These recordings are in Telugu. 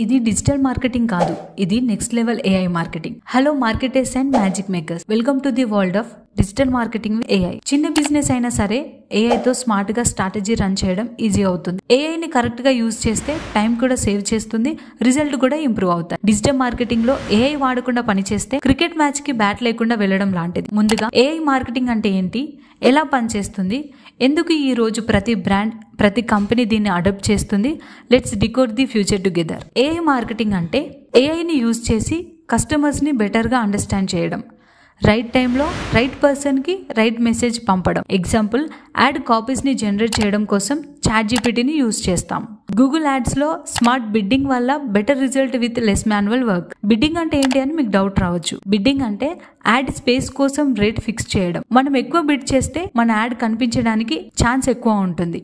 ఇది డిజిటల్ మార్కెటింగ్ కాదు, ఇది next level AI marketing. Hello marketers and magic makers, welcome to the world of digital marketing with AI. చిన్న బిజినెస్ అయినా సరే ఏఐతో స్మార్ట్ గా స్ట్రాటజీ రన్ చేయడం ఈజీ అవుతుంది. ఏఐని కరెక్ట్ గా యూజ్ చేస్తే టైం కూడా సేవ్ చేస్తుంది, రిజల్ట్ కూడా ఇంప్రూవ్ అవుతాయి. డిజిటల్ మార్కెటింగ్ లో ఏఐ వాడకుండా పనిచేస్తే క్రికెట్ మ్యాచ్ కి బ్యాట్ లేకుండా వెళ్ళడం లాంటిది. ముందుగా ఏఐ మార్కెటింగ్ అంటే ఏంటి, ఎలా పనిచేస్తుంది, ఎందుకు ఈ రోజు ప్రతి బ్రాండ్ ప్రతి కంపెనీ దీన్ని అడాప్ట్ చేస్తుంది, let's decode the future together. AI marketing అంటే ఏఐని యూజ్ చేసి కస్టమర్స్ ని బెటర్ గా అండర్స్టాండ్ చేయడం, రైట్ టైంలో రైట్ పర్సన్కి రైట్ మెసేజ్ పంపడం. ఎగ్జాంపుల్, యాడ్ కాపీస్ని జనరేట్ చేయడం కోసం ChatGPTని యూజ్ చేస్తాం. గూగుల్ యాడ్స్లో స్మార్ట్ బిడ్డింగ్ వల్ల better result with less manual work. Bidding అంటే ఏంటి అని మీకు డౌట్ రావచ్చు. బిడ్డింగ్ అంటే యాడ్ స్పేస్ కోసం రేట్ ఫిక్స్ చేయడం. మనం ఎక్కువ బిడ్ చేస్తే మన యాడ్ కనిపించడానికి ఛాన్స్ ఎక్కువ ఉంటుంది.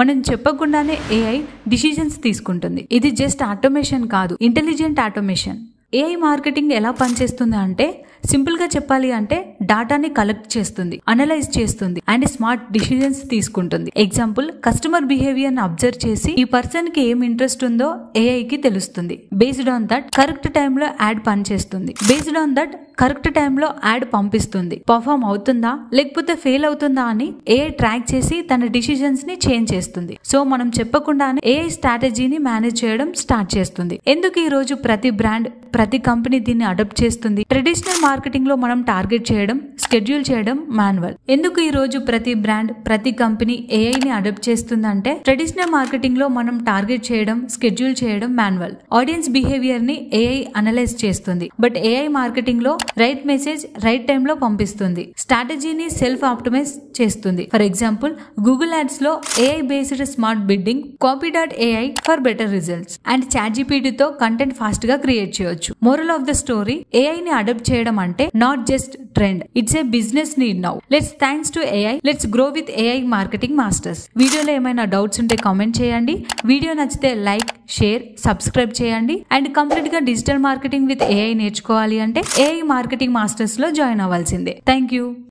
మనం చెప్పకుండానే ఏఐ డిసిజన్స్ తీసుకుంటుంది. ఇది జస్ట్ ఆటోమేషన్ కాదు, ఇంటెలిజెంట్ ఆటోమేషన్. ఏఐ మార్కెటింగ్ ఎలా పనిచేస్తుంది అంటే, సింపుల్ గా చెప్పాలి అంటే డాటాని కలెక్ట్ చేస్తుంది, అనలైజ్ చేస్తుంది అండ్ స్మార్ట్ డిసిజన్స్ తీసుకుంటుంది. ఎగ్జాంపుల్, కస్టమర్ బిహేవియర్ ని అబ్జర్వ్ చేసి ఈ పర్సన్ కి ఏం ఇంట్రెస్ట్ ఉందో ఏఐ కి తెలుస్తుంది. బేస్డ్ ఆన్ దట్ కరెక్ట్ టైంలో యాడ్ పనిచేస్తుంది. బేస్డ్ ఆన్ దట్ కరెక్ట్ టైంలో యాడ్ పంపిస్తుంది. పర్ఫామ్ అవుతుందా లేకపోతే ఫెయిల్ అవుతుందా అని ఏఐ ట్రాక్ చేసి తన డిసిజన్స్ ని చేంజ్ చేస్తుంది. సో మనం చెప్పకుండానే ఏఐ స్ట్రాటజీని మేనేజ్ చేయడం స్టార్ట్ చేస్తుంది. ఎందుకు ఈ రోజు ప్రతి బ్రాండ్ ప్రతి కంపెనీ దీన్ని అడాప్ట్ చేస్తుంది? ట్రెడిషనల్ మార్కెటింగ్ లో మనం టార్గెట్ చేయడం, షెడ్యూల్ చేయడం మాన్యువల్. ఎందుకు ఈ రోజు ప్రతి బ్రాండ్ ప్రతి కంపెనీ ఏఐని అడాప్ట్ చేస్తుందంటే, ట్రెడిషనల్ మార్కెటింగ్ లో మనం టార్గెట్ చేయడం, షెడ్యూల్ చేయడం మాన్యువల్. ఆడియన్స్ బిహేవియర్ ని ఏఐ అనలైజ్ చేస్తుంది. బట్ ఏఐ మార్కెటింగ్ లో రైట్ మెసేజ్ రైట్ టైం లో పంపిస్తుంది. స్ట్రాటజీని సెల్ఫ్ ఆప్టిమైజ్ చేస్తుంది. ఫర్ ఎగ్జాంపుల్, గూగుల్ యాడ్స్ లో AI based smart bidding, copy.ai for better results and ChatGPT తో కంటెంట్ ఫాస్ట్ గా క్రియేట్ చేయొచ్చు. Moral of the story, AI ని అడాప్ట్ చేయడం అంటే not just trend, it's a business need now. Let's thanks to AI, let's grow with AI marketing masters. వీడియోలో ఏమైనా డౌట్స్ ఉంటే కామెంట్ చేయండి. వీడియో నచ్చితే లైక్, షేర్, సబ్స్క్రైబ్ చేయండి. అండ్ కంప్లీట్ గా డిజిటల్ మార్కెటింగ్ విత్ ఏఐ నేర్చుకోవాలి అంటే ఏఐ మార్కెటింగ్ మాస్టర్స్ లో జాయిన్ అవ్వాల్సిందే. Thank you.